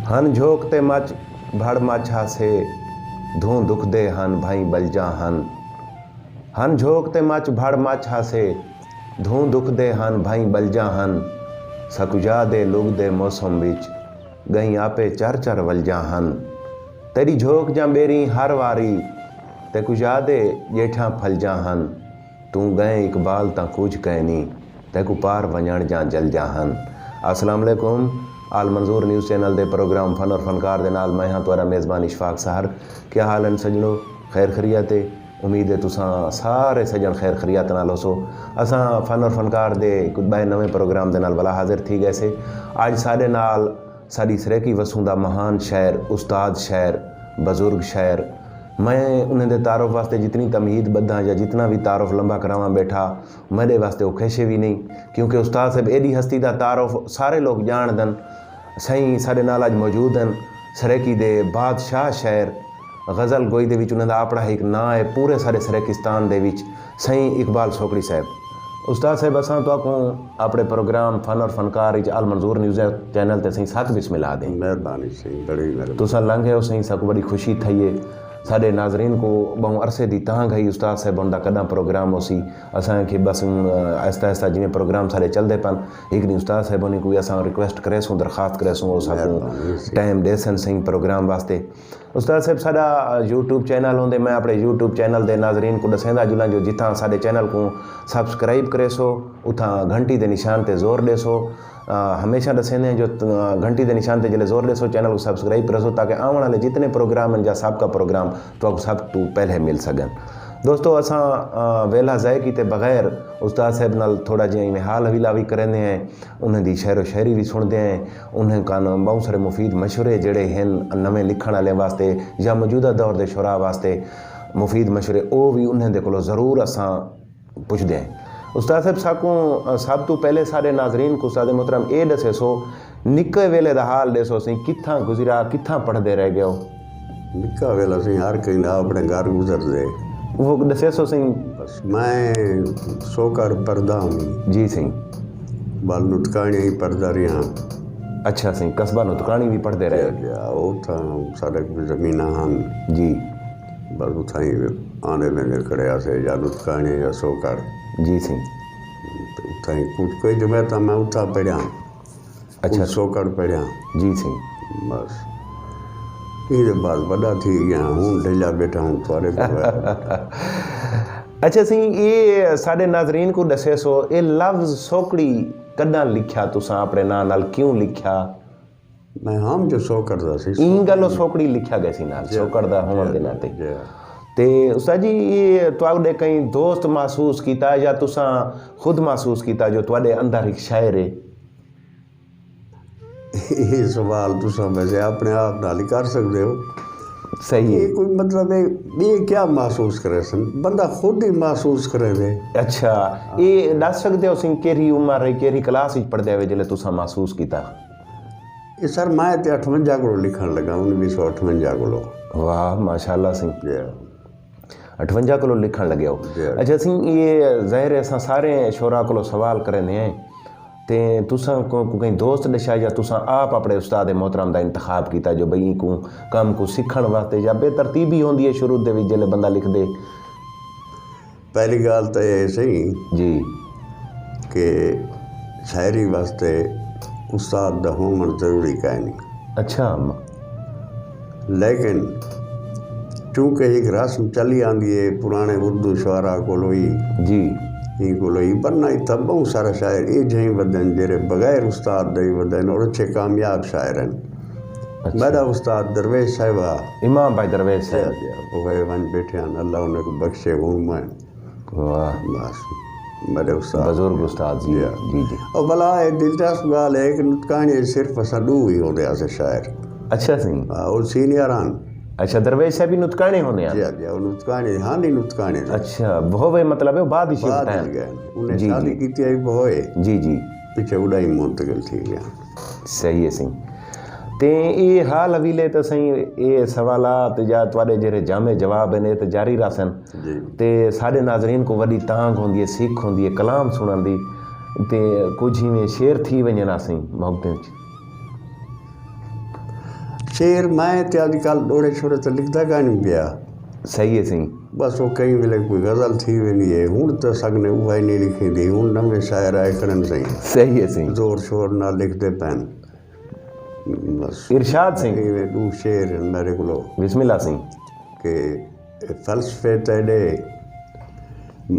हन झोंकते मच भड़ माछा से धूं दुख दे हन भाई बलजा हन झोंकते मच भड़ माछा से धूं दुख दे हन भाई बलजा सकुजा दे लुग दे मौसम विच गई आपे चर चर वलजा तेरी झोंक जा बेरी हर वारी ते कुजा दे जेठा फलजा तू गए इकबाल ता कुछ कहनी तेकु पार वंजण जा जल जा अस्सलाम वालेकुम। आल मंजूर न्यूज़ चैनल दे प्रोग्राम फन और फनकार दे नाल मैं हाँ तुहारा मेज़बान इशफाक सहर। क्या हाल है सजनों, खैर खरियत है। उम्मीद है तुसां सारे सजन खैर खरियत नाल होसो। असां फन और फनकार दे कुछ बाय नवे प्रोग्राम दे नाल वाला हाजिर थी गए से। अज साडे नाल साडी सरेकी वसूंदा महान शायर, उस्ताद शायर, बजुर्ग शायर। मैं उन्हें दे तारुफ वास्ते जितनी तमहीद बद्दा या जितना भी तारुफ लंबा करावा बैठा मेरे वास्ते वो खेशे भी नहीं, क्योंकि उस्ताद साहब एडी हस्ती का तारुफ सारे लोग जानदन। सही साढ़े नाल अज मौजूद हैं सरेकी दे बादशाह शायर, गज़ल गोई दे विच उन्हां दा अपना एक नां है पूरे सारे सरेकिस्तान दे विच, सही इकबाल सोकड़ी साहब। उस्ताद साहब असां तो अपने प्रोग्राम फन और फनकार आल मंजूर न्यूज़ चैनल ते सही सत बिस्मिल्लाह दें। मेहरबानी सही, बड़ी मेहरबानी। तुसां लंघे हो सही, सबको बड़ी खुशी थी है। साढ़े नाजरीन को बहु अरसे दी तहाँ गई उस्ताद साहब उनका कदा प्रोग्राम होसी असांखे बस आहिस्ता आहिस्ता जिमें प्रोग्राम सारे चलते पन एक दिन उस्ताद साहब ने कोई असां रिक्वेस्ट करेसूँ, दरख्वास्त करेसूँ उस टाइम देसन सही प्रोग्राम वास्ते। उस्ताद साहब साडा यूट्यूब चैनल होंदे, मैं अपने यूट्यूब चैनल दे नाजरीन को दसेंदा जुलां जो जिथां साडे चैनल को सब्सक्राइब करेसो उथां घंटी दे निशान ते ज़ोर देसो। हमेशा दसेंदे जो घंटी के निशान से जल्द जोर देसो, चैनल को सब्सक्राइब करो ताकि आने वाले जितने प्रोग्राम हैं या सबका प्रोग्राम तो सब तो पहले मिल सकन। दोस्तों असा वेला ज़ाय किते बगैर उस्ताद साहब नाल थोड़ा जिमें हाल हवीला भी करेंदे हैं, उन्हें दी शेरो शायरी भी सुनते हैं, उन्हें कान बहुत सारे मुफीद मशवरे जड़े हैं नवे लिखण वाले वास्ते या मौजूदा दौर के शुरा वास्ते मुफीद मशवरे वो भी उन्हें दे कोलों ज़रूर असा पुछदे हैं। उस्ताद साहब साकू सब तो पहले सारे नाजरीन को उस्ताद मोहतरम ये दसे सो निक्के वेले का हाल दसो सी कित्थां गुजरा, कित्थां पढ़ते रह गए हो? निक्का वेला सी हर कहीं अपने घर गुजरते वो दसे सो सी। बस मैं सोकर पढ़दा हूँ जी सी, बाल नुतकानी ही पढ़दा रहा। अच्छा सी, कस्बा नुतकानी भी पढ़ते रहे? उठा साढ़े जमीन हम जी, बस उथा ही आने लेने खड़े से या नुतकानी या सोकर। जी सी, उथा ही कुछ कोई जगह था मैं उठा पढ़िया। अच्छा, सोकर पढ़िया। जी सी, बस ये बाद बड़ा थी गया हूँ ढेला बैठा हूँ थोड़े। अच्छा सी, ये साढ़े नाजरीन को दसे सो ये लफ्ज़ सोकड़ी कदा लिखा तुसा अपने नाम नाल, क्यों लिखा? मैं हम जो सोकर दा सी इन गलो सोकड़ी लिखा गया सी नाल सोकर दा होने के नाते। ते उस्ताद जी ये तुहाडे कई दोस्त महसूस किया या तुसा खुद महसूस किया जो तुहाडे अंदर एक शायर है? ये सवाल तुसा वैसे अपने आप नाल ही कर सकते हो। सही है। ये कोई मतलब है ये क्या महसूस करे सन, बंदा खुद ही महसूस करे वे। अच्छा, ये दस सकते हो सिंह केरी उम्र है केरी क्लास विच पढ़दे हुए जिले तुसा महसूस किया? ये सर मैं तो 58 को लिखण लगा 1958 को। वाह माशाल्लाह सिंह, 58 को लिखण लगे हो। अच्छा सिंह ये ज़ाहिर है असां सारे शोरा को सवाल करेंदे हैं ते तुसा को कहीं दोस्त दशा या तुसा आप अपने उस्ताद मोहतरम का इंतखाब किया जो बई को काम को सीखण वास्ते या बेतरतीबी होंदी है शुरू दे विच जिले बंदा लिख दे? पहली गाल तो ये सही जी कि शायरी वास्ते उस्ताद दा होना जरूरी कह नहीं। अच्छा, लेकिन चूँकि एक रस्म चली आंदी है पुराने उर्दू शुआरा को जी को बनना इतना बहुत सारा शायर ये जहीं वधन जेरे बगैर उस्ताद दे वधन और अच्छे कामयाब शायर हैं। अच्छा। मेरा उस्ताद दरवेश साहिब इमाम भाई दरवेश साहब वो वन बैठे हैं, अल्लाह उन्हें को बख्शे हूँ मैं। वाह, बस मेरे उस्ताद बुजुर्ग उस्ताद जी। जी जी। और भला ये दिलचस्प गाल है कि नुतकानी सिर्फ असा दू ही होते ऐसे शायर। अच्छा सिंह, और सीनियर आन। अच्छा, दरवेश साहब भी नुतकाने होने हैं? जी नुतकाने, हाँ नहीं नुतकाने। अच्छा, बहु मतलब है बाद ही बाद गए उन्हें शादी की थी बहुए। जी जी, पीछे उड़ाई मुंतकिल थी गया। सही है सिंह। ते ये हाल हवीले तो सही ये सवालात या तुहाडे जेरे जामे जवाब ने तो जारी रहसन ते साडे नाजरीन को वडी तांग होंदी है, सीख होंदी है कलाम सुनन दी ते कुछ ही में शेर थी वञन असीं मोहब्बत शेर मैं ते अॼुकल्ह ॾोड़े छोड़े त लिखंदा कान पिया। सही है सही। बस वो कई वेले कोई गज़ल थी वेंदी है, हुण त सगने उहा ई नहीं लिखींदी, हुण नवे शाइर आए करन सही। सही है सही। ज़ोर शोर ना लिखते पैन। बस इरशाद सिंह इवें ॾू शेर आहिनि मेरे कोलो बिस्मिल्लाह सिंह। कि फ़लसफ़े ते ॾे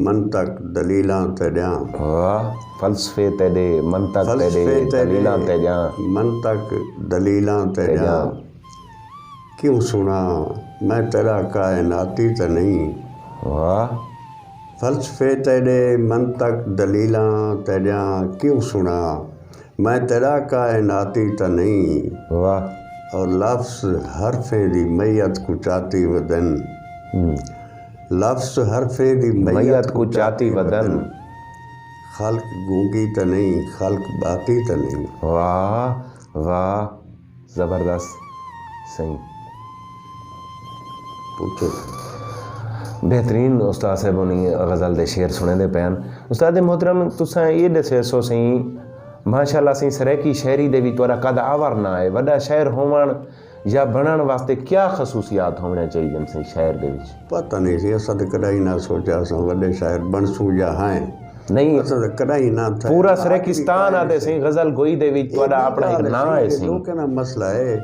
मंतक दलीलां ते ॾियां, वाह। फ़लसफ़े ते ॾे मंतक ते ॾे दलीलां ते ॾियां, मंतक दलीलां ते ॾियां, क्यों सुना मैं तेरा कायनाती त नहीं। वाह। फ़लसफ़े ते ॾे मंतक दलीलां ते ॾियां, क्यों सुना मैं तेरा कायनाती त नहीं। वाह। और लफ्ज़ हरफ़ें दी मैयत को चाती वदन, लफ्ज़ हरफ़ें दी मैयत को चाती वदन, खल्क गूंगी त नहीं खल्क बाती त नहीं। वाह वाह, ज़बरदस्त। सही। पूछो बेहतरीन उस्ताद साहब ने गज़ल दे शेर सुने दे पैन। उस्ताद मोहतरम तुसां ये दसे सो सही माशाअल्लाह सी सराइकी शायरी दे भी तुहारा कद आवर ना है, वड्डा शायर होवण या बनण वास्ते क्या खसूसियात होने चाहिए सही शायर दे विच? पता नहीं सी असां त कॾहिं ना सोचा असां वॾे शायर बणसूं या हैं नहीं, असां त कॾहिं ना था। पूरा सराइकिस्तान आदे सही गज़ल गोई दे विच तुहारा अपना एक ना है सही। लोकें दा मसला है,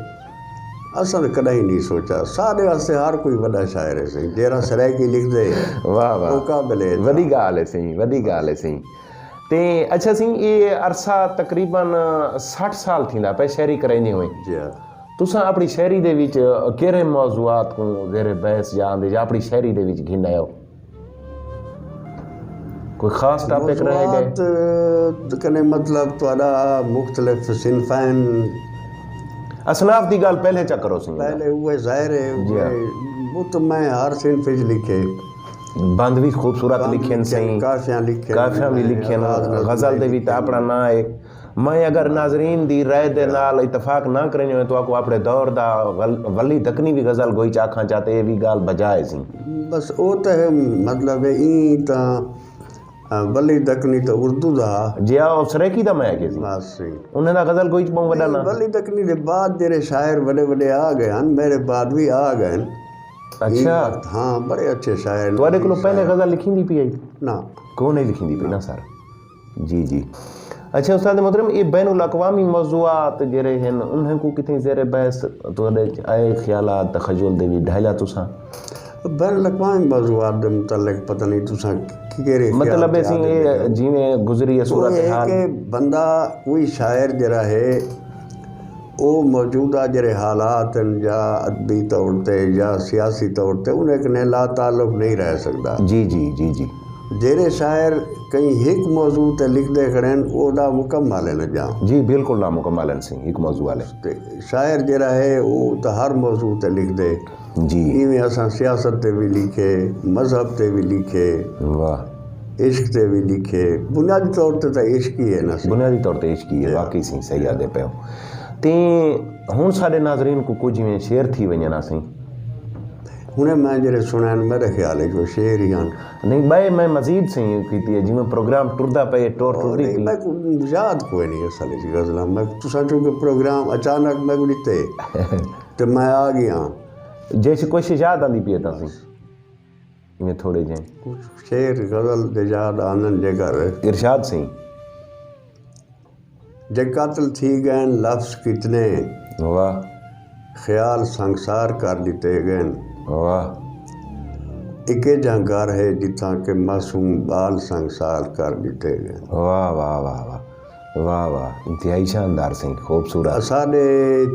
असां त कॾहिं नहीं सोचा। साढ़े वास्ते हर कोई वॾा शायर है सही, जेरा सराइकी लिखदे। वाह वाह, मुकाबले वॾी ॻाल्हि है सही, वॾी ॻाल्हि है सही। ते अच्छा सी ये अरसा तकरीबन 60 साल थींदा पे शायरी कराइंदे हुए। जी हाँ। तुसां अपनी शायरी दे विच केड़े मौजूआत को ज़ेरे बहस या आंदे या अपनी शायरी दे विच घिन आयो? कोई खास टॉपिक रह गए? मौजूआत कने मतलब तुहाडा मुख्तलिफ सिनफैन असनाफ दी गाल पहले चा करो सी। पहले हुए ज़ाहिर है वो तो मैं हर सिनफ विच लिखे, बंद भी खूबसूरत लिखे सही, काफियां लिखे, काफियां भी लिखे, गज़ल दे भी अपना ना है। मैं अगर नाजरीन दी राय दे नाल इतफाक ना करनी हो तो आपको अपने दौर दा वली दकनी भी गज़ल गोई चाखा चाहते ये भी गाल बजाए सी। बस वो तो है मतलब ई ता वली दकनी तो उर्दू दा जी आओ सराइकी दा मैं के सी बस सही। उन्हें दा गज़ल गोई बहुत वड्डा ना। वली दकनी दे बाद जेरे शायर बड़े बड़े आ गए हैं, मेरे बाद भी आ गए हैं। अच्छा हाँ, बड़े अच्छे शायर। तुहाडे कोलों पहले गज़ल लिखींदी पई आई ना कौन नहीं लिखींदी पई ना सर? जी जी। अच्छा उस्ताद मोहतरम ये बैनुल अक़वामी मौज़ूआत जेरे हैं उन्हें को कितनी ज़ेरे बहस तुहाडे आए ख़्यालात तखजुल दे भी ढाइला तुसां? बैनुल अक़वामी मौज़ूआत दे मुतल्लिक़ पता नहीं तुसां केरे मतलब ऐसी ये जिवें गुज़री है सूरत हाल के बंदा कोई शायर जरा है वो मौजूदा जरे हालात या अदबी तौर ते या सियासी तौर ते उन्हें कने ला ताल्लुक़ नहीं रह सकता। जी जी जी जी। जेरे शायर कहीं एक मौजू ते लिखते खड़े ओदा मुकम्मल है न जा। जी बिल्कुल नामुकम्मल है सी एक मौजू वाले शायर जरा है वो तो हर मौजू ते लिख दे। जी इवें असां सियासत ते भी लिखे, मज़हब ते भी लिखे, वाह, इश्क ते भी लिखे। बुनियादी तौर ते तो इश्क ही है ना, बुनियादी तौर ते इश्क ही है वाकई सी सही आदे पे ते हुण साडे नाज़रीन को कुछ जिवें शेर थी वञन सी हुणे मैं जेरे सुनैन मेरे ख्याल है जो शेर ही हैं नहीं बाय मैं मजीद सही कीती है जिवें प्रोग्राम टुरदा पे टोर टुरदी नहीं मैं याद कोई नहीं असल च गज़लां मैं तुसां चूंकि प्रोग्राम अचानक मैं ॾिठे तो मैं आ गया जैसे कोशिश याद आंदी पई तां सी इवें थोड़े जे कुछ शेर गज़ल दे याद आनन जे घर इरशाद सही। जे कातिल थी गए लफ्ज़ कितने, वाह, ख्याल संसार कर दिते गए, वाह, इके जहाँ घर है जिथा के मासूम बाल संसार कर दिते गए। वाह वाह वाह वाह वाह वाह, इंतहाई शानदार सिंह खूबसूरत। साडे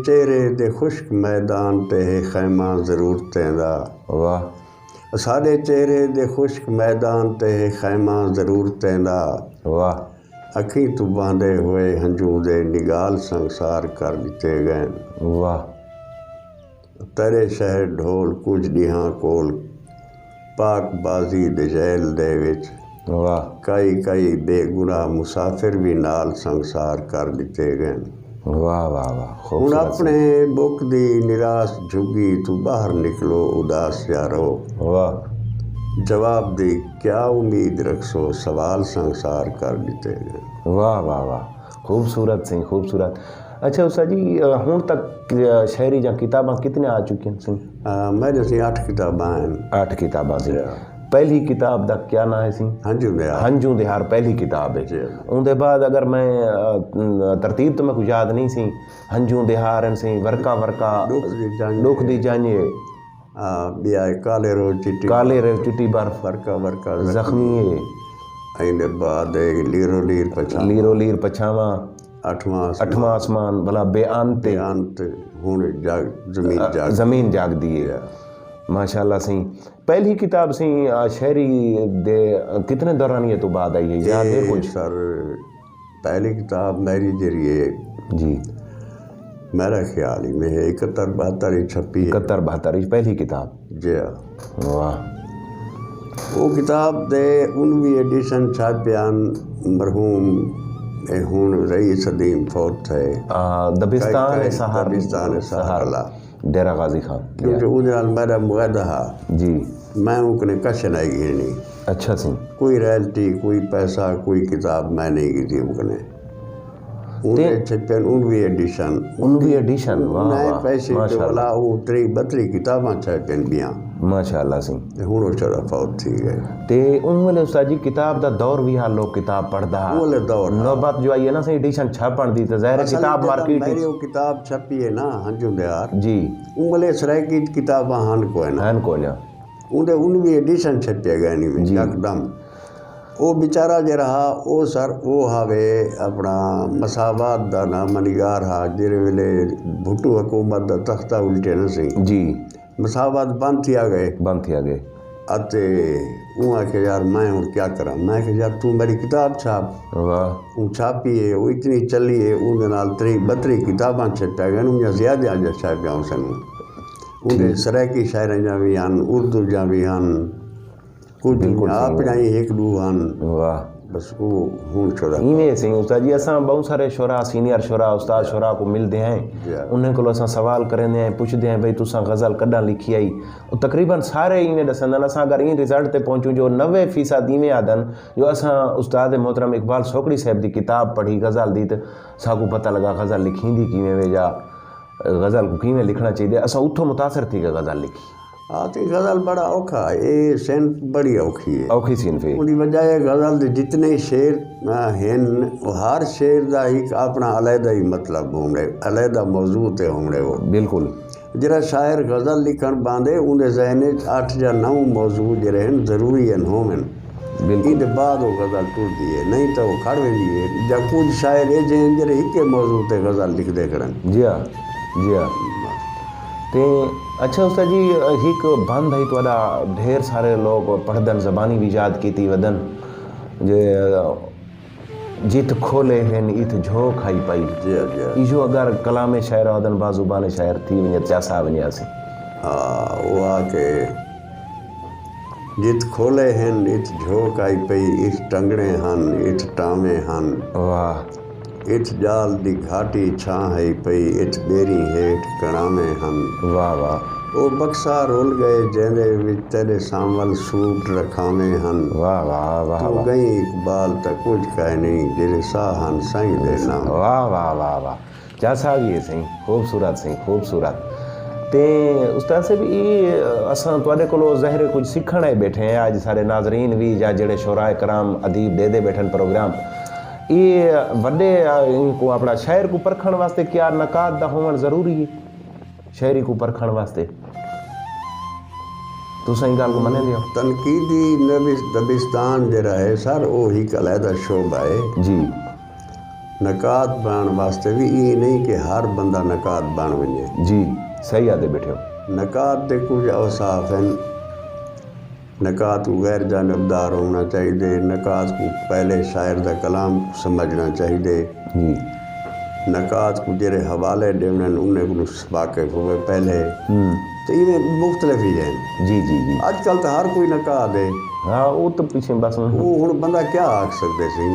चेहरे दे खुश्क मैदान ते है खैमा ज़रूरतें दा। वाह, साडे चेहरे दे खुश्क मैदान ते है खैमा ज़रूरतें दा। वाह, अखी तू बांधे हुए हंजू दे निगाल संसार कर दिते गए। वाह, तेरे शहर ढोल कुछ ॾींहां कोल पाक बाजी दे जैल दे विच। वाह, कई कई बेगुनाह मुसाफिर भी नाल संसार कर दिते गए। वाह वाह वाह हुण खूबसूरत। अपने बुक दी निराश झुगी तू बाहर निकलो उदास यारो। वाह, जवाब दी क्या उम्मीद रखसो सवाल संसार कर दिते गए। वाह वाह वाह खूबसूरत सिंह खूबसूरत। अच्छा उस्ताद जी ਹੁਣ तक शायरी ਜਾਂ किताबां कितने आ चुकी हैं सी? मेरे से 8 किताबां हैं। 8 किताबां सी। पहली किताब का क्या नाम है सी? हंजू दिहार। हंजू दिहार पहली किताब है। उनके बाद अगर मैं तरतीब तो मैं कुछ याद नहीं सी। हंजू दिहार सी, वर्का वर्का, दुख दी जांजे, बिया काले रोज चिट्टी बर्फ, वर्का वर्का जख्मी है, आइंदे बाद लीरो लीर पछावा, अठवां आसमान भला बेअंत जमीन जाग दिए। माशाल्लाह सी। पहली किताब सी शायरी दे कितने दौरानिए तो बाद आई है याद है कुछ? सर पहली किताब मेरी जरिए जी मेरा ख्याल ही में 71-72 छपी है। 71-72 पहली किताब जी। वाह। वो किताब दे 19 एडिशन छापियान मरहूम हुन रही सदीम फौत है दबिस्तान सहारला डेरा गाजी खान क्योंकि उधर मेरा मुआदा जी मैं उनके कश नहीं गिरनी। अच्छा सी। कोई रॉयल्टी कोई पैसा कोई किताब मैं नहीं की थी उनके छपन 19 एडिशन वाह पैसे वाला वो 32 किताबां छपन बिया माशाल्लाह सी। हुन चरा फौत थी गए ते उन वाले उस्ताद जी किताब दा दौर भी हाल लोग किताब पढ़दा वो दौर नौबत जो आई है ना सी एडिशन छपण दी तो ज़ाहिर किताब मार्केट मेरी वो किताब छपी है ना हंजू दिहार जी उन वाले सराय की किताबां हन को ना उनके 19 एडिशन छपे गए नहीं में एकदम वो बेचारा जो रहा वो सर वो हावे अपना मसावात दा नाम निगार हा जिरे वेले भुट्टू हुकूमत दा तख्ता उल्टे न सी जी मसावात बंद थी आ गए अते वो आके यार मैं और क्या करा मैं कि यार तू मेरी किताब छाप। वाह। वो छापी है वो इतनी चली है उनके नाल 32 किताबां छपा गए उनमें ज़्यादा छापिया सन उनके सरायकी शायर जा भी हन उर्दू जा भी हन कुछ अपना ही एक दो हन। वाह। बस वो हूँ छोरा इवें सी उस्ताद जी असां बहुत सारे शुरा सीनियर शुरा उस्ताद शुरा को मिलते हैं उन्हें को असां सवाल करेंदे हैं पुछदे हैं भाई तुसां गज़ल कॾां लिखी आई तकरीबन सारे इवें ॾसंदनि असां अगर इन रिज़ल्ट ते पहुंचूं जो 90% इवें आदन जो असां उस्ताद मोहतरम इकबाल सोकड़ी साहब की किताब पढ़ी गज़ल दी तो साकू पता लगा गज़ल लिखींदी किवें वे जा गज़ल को किवें लिखना चाहिए असां उठो मुतासर थी गज़ल लिखी। हाँ तो गज़ल बड़ा औखा ये सेन बड़ी औखी है औखी सीन पे उनकी वजह गज़ल दे जितने शेर हैं हर शेर का एक अपना अलहदा ही मतलब होंगे अलहदा मौजू ते होंगे वो बिल्कुल जरा शायर गज़ल लिखण बांधे उनके जहन 8 या 9 मौजू जरे हैं जरूरी हैं होवन इन बाद वो गज़ल टुरदी है नहीं तो वो खड़ वेंदी है या कुछ शायर ये जन जरे एक मौजू ते गज़ल लिख दे करन। जी हाँ ते अच्छा उस्ताद जी एक बंद है तो ढेर सारे लोग पढ़दन ज़बानी भी याद की थी वदन जे जित खोले हैं इत झोंक आई पाई इजो अगर कलाम शायर वदन बाजुबान शायर थी वञे चासा वञे सी। हाँ वो आके जित खोले हैं इत झोंक आई पई इत टंगड़े हन इत टामे हन। वाह। इत जाल दी घाटी छां है पई इत बेरी हेठ कणामे हन। वाह वाह। वो बक्सा रोल गए जैने विच तेरे सामल सूट रखामे हन। वाह वाह वाह। तो गई इकबाल तक कुछ कह नहीं जेरे साहन साईं दे नाम। वाह वाह वाह वाह क्या सागी है सही खूबसूरत सही खूबसूरत ते उस्ताद से भी असां तुहाडे कोलो ज़ाहिर कुछ सीखण आए बैठे हैं आज सारे नाज़रीन भी या जेड़े शोराए कराम अदीब दे बैठन प्रोग्राम ये वड्डे इनको अपना शायर को परखण वास्ते क्या नकात दा होवण ज़रूरी है शायरी को परखण वास्ते तुसां ई गाल को मने लियो तनकीदी दबिस्तान जरा है सर वो ही अलहदा शोबा है जी। नकात बन वास्ते भी ये नहीं कि हर बंदा नकात बन वने जी सही आदे बैठे हो नकात दे कुछ औसाफ हैं नकात को गैर जानबदार होना चाहिए नकात को पहले शायर का कलाम समझना चाहिए जी। नकात को जरे हवाले देने उन्हें को वाकिफ हुए पहले तो ये मुख्तलिफ ही हैं जी जी जी। आजकल तो हर कोई नकात है। हाँ वो तो पीछे बस वो हुण बंदा क्या आख सकते सी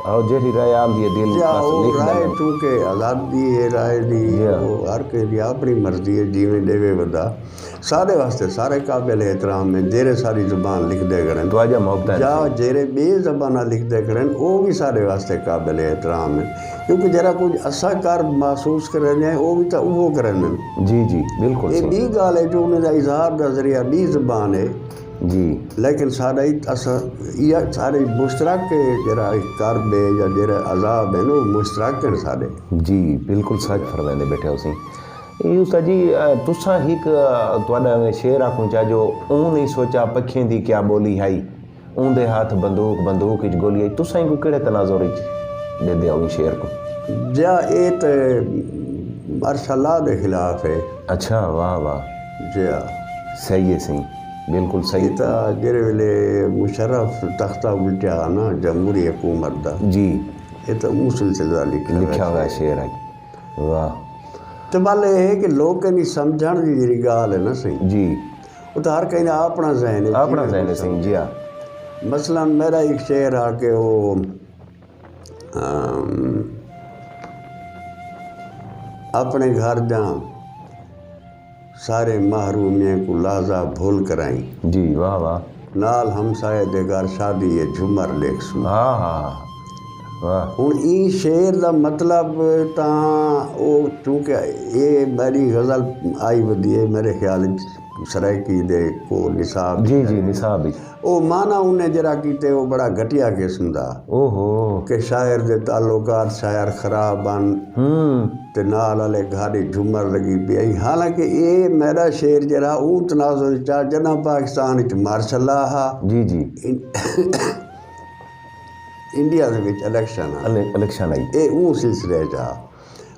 और जेरी राय आम दी दिल बस राय चूंकि आज़ादी है राय दी वो हर के अपनी मर्जी है जीवें देवे बंदा सारे वास्ते सारे काबिल एहतराम में जेरे सारी ज़ुबान लिख दे करें तो मोहब्बत या जेरे बे ज़बाना लिख दे करें वो भी सारे वास्ते काबिल एहतराम है क्योंकि जरा कुछ असा कर महसूस करें वो भी तो वो करें। जी जी बिल्कुल ये सही। बी गाल है जो उनका इजहार का जरिया बी जबान है, जी लेकिन सारा ही असा या सारे मुश्तरक के जरा कर्ब है या जरा अजाब है वो मुश्तरक है सारे। जी बिल्कुल सच फरमाते बैठे हो सी। उस्ताद जी तुसा एक तुहाडा शेर आखूं चा जो ऊं नहीं सोचा पखियों दी क्या बोली आई, ऊंदे हाथ बंदूक बंदूक इच गोली आई, तुसा को केड़े तनाजुर इच दे दिया उन शेर को? जा ये तो मार्शल्लाह के खिलाफ है। अच्छा वाह वाह, जी हाँ, सही है सही, बिल्कुल सही। ये तो जेरे वेले मुशर्रफ तख्ता उल्टिया ना जमहूरी हुकूमत का, जी ये तो उस सिलसिला लिखा हुआ शेर है, वाह। तो बाल ये है कि लोग नहीं समझण की जी गाल है ना सही जी वो तो हर कहीं अपना जहन है, अपना जहन है सही। जी हाँ मसलन मेरा एक शेर आ के वो अपने घर जा सारे महरूमियों को लाजा भूल कराई, जी वाह वाह, नाल हमसाए दे घर शादी है झूमर लेख सुन। हाँ हाँ वाह। हुण ई शेर का मतलब वो चूँकि ये मेरी गज़ल आई वधी है मेरे ख्याल सरायकी दे को निसाब जी जी निसाब ही। वो माना उन्हें जरा कीते वो बड़ा घटिया किस्म का ओहो कि शायर दे ताल्लुकात शायर खराब बन ते नाल वाले घाड़ी झूमर लगी पई। हालांकि ये मेरा शेर जरा ऊं तनाजुर चा जना पाकिस्तान च मार्शल्लाह हा जी जी इंडिया दे विच इलेक्शन इलेक्शन आई। ये ऊं सिलसिले चा।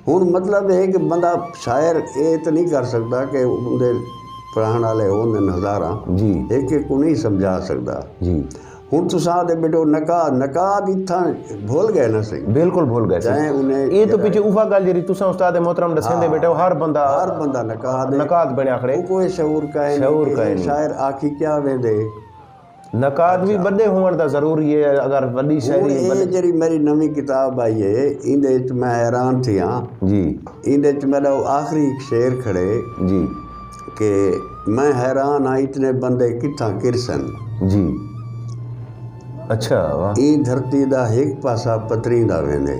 हुण मतलब है कि बंदा शायर ये तो नहीं कर सकता कि उनके पढ़ाने वाले होंगे हज़ारां जी एक एक को नहीं समझा सकता। जी हुण तुसां दे बेटो नकाद इत्थां भूल गए ना सही, बिल्कुल भूल गए चाहे उन्हें ये तो पीछे उफा गल जी तुसा उस्ताद मोहतरम दसेंदे बेटे हर बंदा नकाद बने आखड़े कोई शऊर का नहीं। शायर आखी क्या वेंदे नकाद भी बड़े होने दा जरूरी है। अगर वड्डी शायरी ये जरी मेरी नवी किताब आई है इंदे च मैं हैरान थी हाँ जी इंदे च मेरा आखिरी शेर खड़े जी कि मैं हैरान हाँ इतने बंदे कित्थां किरसन जी। अच्छा वाह। ई धरती दा एक पासा पतरी दा वेंदे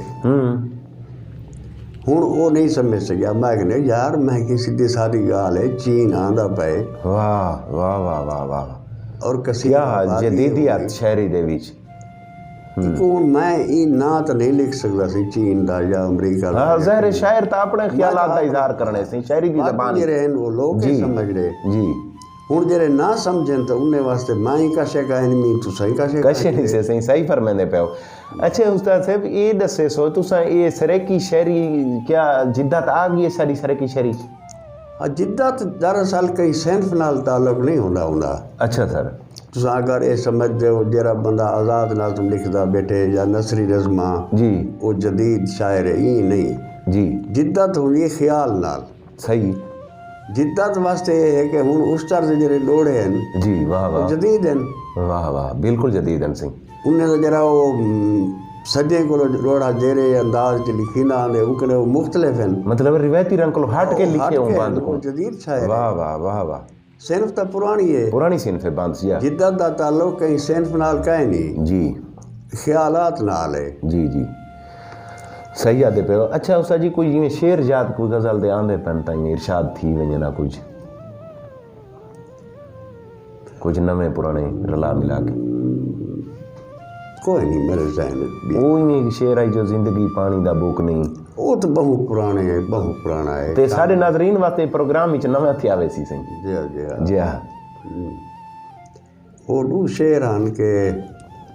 हुण वो नहीं समझ सकिया। मैं कहने यार मैं की सीधी सादी गाल है चीन आंदा पे वाह वाह वाह वाह वाह और क्या जदीदियत शायरी दे विच हुण मैं ई ना तो नहीं लिख सकता सी चीन दा या अमेरिका दा। हां ज़ाहिर शायर तो अपने ख्यालात दा इजहार करने से शायरी दी ज़बान जे रहन वो लोग जी समझ रहे जी। हुण जेरे ना समझन तो उन्हें वास्ते मैं ही कशे का एनिमी तू सही कशे नहीं से सही सही फरमांदे पे हो। अच्छा उस्ताद साहब ये दसे सो तुसा ये सरेकी शायरी क्या जिद्दत आ गई है सारी सरेकी शायरी? जिद्दत दरअसल कई सिंफ नाल ताल्लुक नहीं होंदा। अच्छा सर तुस अगर ये समझते हो जरा बंदा आज़ाद नाज़म लिखदा बैठे या नसरी रज़मा जी वो जदीद शायर है ये नहीं जी। जिद्दत होंदी है ख्याल नाल। सही जिद्दत वास्ते ये है कि हुण उस तरह जेरे लोड़े हैं जी वाह वाह जदीद हैं वाह वाह बिल्कुल जदीद हैं सिंह। उन्हें तो जरा वो सजे को लोड़ा जेरे अंदाज च लिखी ना आंदे उकने वो मुख्तलिफ हैं मतलब रिवायती रंग को हट के लिखे हो बंद को जदीद शायर वाह वाह वाह वाह। सिर्फ तो पुरानी है पुरानी सिंफ है बंद सिया जिद्दत दा ताल्लुक कहीं सिंफ नाल कहीं नहीं जी ख्यालात नाल है जी जी सही आदे पे। अच्छा उस्ताद जी कोई जिवें शेर याद कोई गज़ल दे आंदे पन ताईं इरशाद थी वञे ना कुछ नवे पुराने रला मिला के कोई नहीं मेरे जहन में वो ही शेर आई जो जिंदगी पानी दा बुक नहीं वो तो बहु पुराने है बहु पुराना है ते सारे नाज़रीन वास्ते प्रोग्राम विच नवा थिया वैसी सही जी हाँ जी हाँ जी हाँ वो दू शेर हन के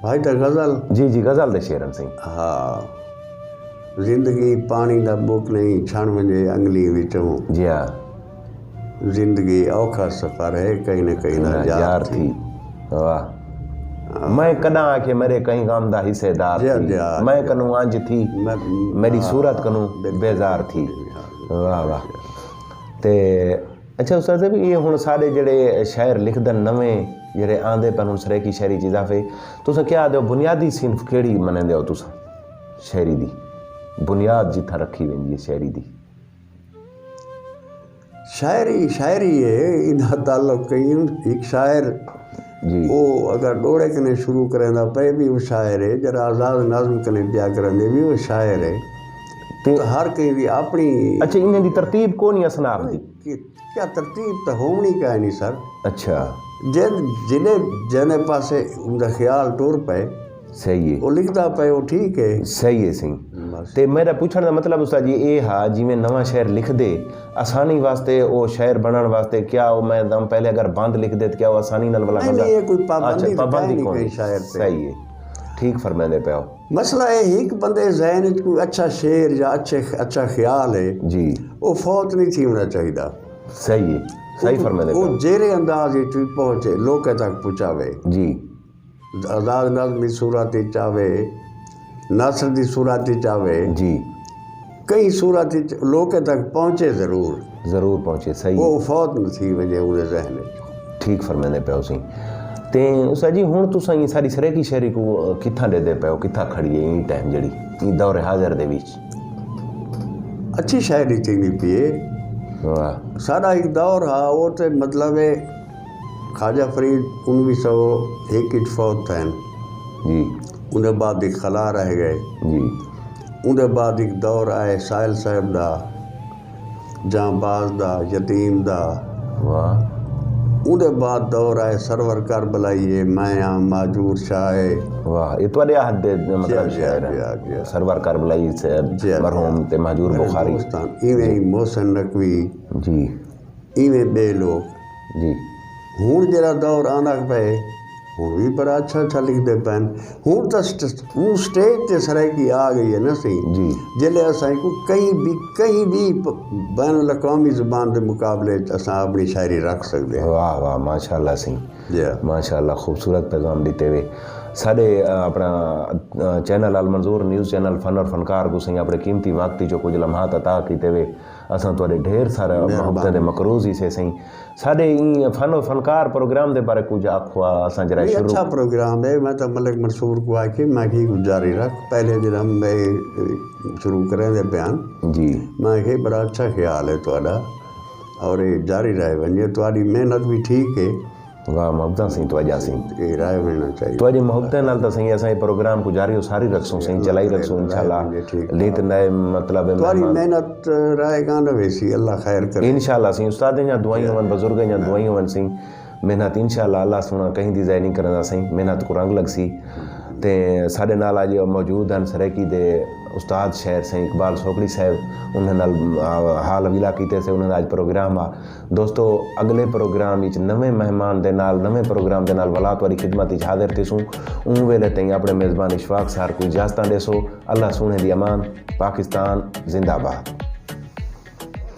भाई तो गज़ल जी जी गज़ल दे शेर सही हाँ जिंदगी पानी दा बुक नहीं छण वञे अंगली विचों जी हाँ जिंदगी औखा सफ़र है कहीं न कहीं ना यार थी वाह। मैं कदा आखे मेरे कहीं गाम दा हिस्सेदार थी मैं कनू अंज थी मेरी सूरत कनू बेजार थी वाह वाह। ते अच्छा उस्ताद साहब ये हुण सारे जेड़े शायर लिखदन नवें जेड़े आंदे पन हुण सरेकी शायरी च इजाफे तुस क्या दो बुनियादी सिंफ केड़ी मनदे हो तुस शायरी दी बुनियाद जिथा रखी वेंदी है शायरी दी? शायरी है इनका ताल्लुक कहीं एक शायर जी वो अगर डोड़े कने शुरू करें पे भी वो शायर है जरा आज़ाद नाज़म कने दिया करें भी वो शायर है तो हर कहीं भी अपनी अच्छा इन्हें दी तरतीब को नहीं असनाफ दी क्या तरतीब तो होनी का नहीं सर। अच्छा जिन्हें पासे उनका ख्याल टुर पे सही है वो लिखता पे वो ठीक है। सही है सी बस ते मेरा पूछण का मतलब उस्ताद जी ये हा जिमें नवा शहर लिख दे आसानी वास्ते वो शहर बनने वास्ते क्या वो मैं दम पहले अगर बंद लिख दे तो क्या वो आसानी नाल वाला नहीं ये कोई पाबंदी तो पाबंदी नहीं कौन कहीं शायर पे। सही है ठीक फरमाते पे हो मसला है एक बंदे जहन च कोई अच्छा शेर या अच्छा ख्याल है जी वो फौत नहीं थी होना चाहिए। सही है सही फरमाते पे वो हो जेरे अंदाज ही पहुँचे लोग तक पहुँचावे जी आजाद नज़मी सूरत चावे नसर की सूरत चावे जी कई सूरत लोग तक पहुँचे ज़रूर पहुंचे सही वो फौत न थी वजे उनके जहन ठीक फरमाते पे हो सी ते उस्ताद जी हुण तुसां ये सारी सरेकी शहरी को कित्थां देदे पे हो कित्थां खड़ी है इन टाइम जड़ी ई दौर हाजिर दे विच अच्छी शायरी थी पिए वाह सारा एक दौर हा वो तो मतलब है ख्वाजा फरीद 1901 फौत थे जी उनके बाद एक खला रह गए जी उनके बाद एक दौर आए साहिल साहब दा जांबाज दा यतीम दा वाह उनके बाद दौर आए सरवर करबलाई है मैं माजूर शाह वाह ये तो हद दे मतलब जी, शायर जी, है सरवर करबलाई से जी, मरहूम ते महजूर बुखारी इवें ही मोहसिन नकवी जी इवें बे लोग जी हूँ जरा दौर आना पे हूँ भी बड़ा अच्छा लिखते पैन हूँ तो हूँ स्टेज ते सराइकी आ गई है ना सही जी जिले असां को कहीं भी बैन अवी ज़ुबान के मुकाबले असां अपनी शायरी रख सकते हैं। वाह वाह माशाल्लाह सिंह जी माशाल्लाह खूबसूरत पैगाम देते हुए साढ़े अपना चैनल अल मंजूर न्यूज़ चैनल फन और फनकार को सही अपने कीमती वक्त जो कुछ लम्हात अता किते हुए असां तुहाडे ढेर सारा मोहब्बत दे मकरूज़ ही से सही साढ़े फन और फनकार प्रोग्राम दे बारे कुछ आखो असां जरा शुरू अच्छा प्रोग्राम है मैं तो मलिक मंसूर को आके मैं की जारी रख पहले दिन हम शुरू करें दे बयान जी मैं के बड़ा अच्छा ख्याल है तुहाडा और ये जारी रहे वञे तुहाडी मेहनत भी ठीक है वाह मोहब्बत सही तवजा सी ये राय मिलना चाहिए तुहाडी मोहब्बत नाल त सही असां प्रोग्राम को जारी सारी रखसूं सही चलाई रखसूं इंशाल्लाह लीत नए मतलब तुहाडी मेहनत राय कान वेसी अल्लाह खैर करे इंशाल्लाह सी उस्ताद जा दुआइयां वन बुजुर्ग जा दुआइयां वन सी मेहनत इंशाल्लाह अल्लाह सुना कहीं दी ज़ाय नहीं करना सही मेहनत को रंग लग सी ते साढ़े नाल अज मौजूद हैं सरेकी दे उस्ताद शहर से इकबाल सोकड़ी साहब उन्होंने हाल विला किते से उन्होंने आज प्रोग्राम आ दोस्तों अगले प्रोग्राम विच नवे मेहमान दे नाल नवे प्रोग्राम दे नाल वलात वाली खिदमत विच हाजिर थिसूं उन वेले ताईं अपने मेज़बान इशफाक सार को इजाज़त देसो अल्लाह सुने दी अमान पाकिस्तान जिंदाबाद।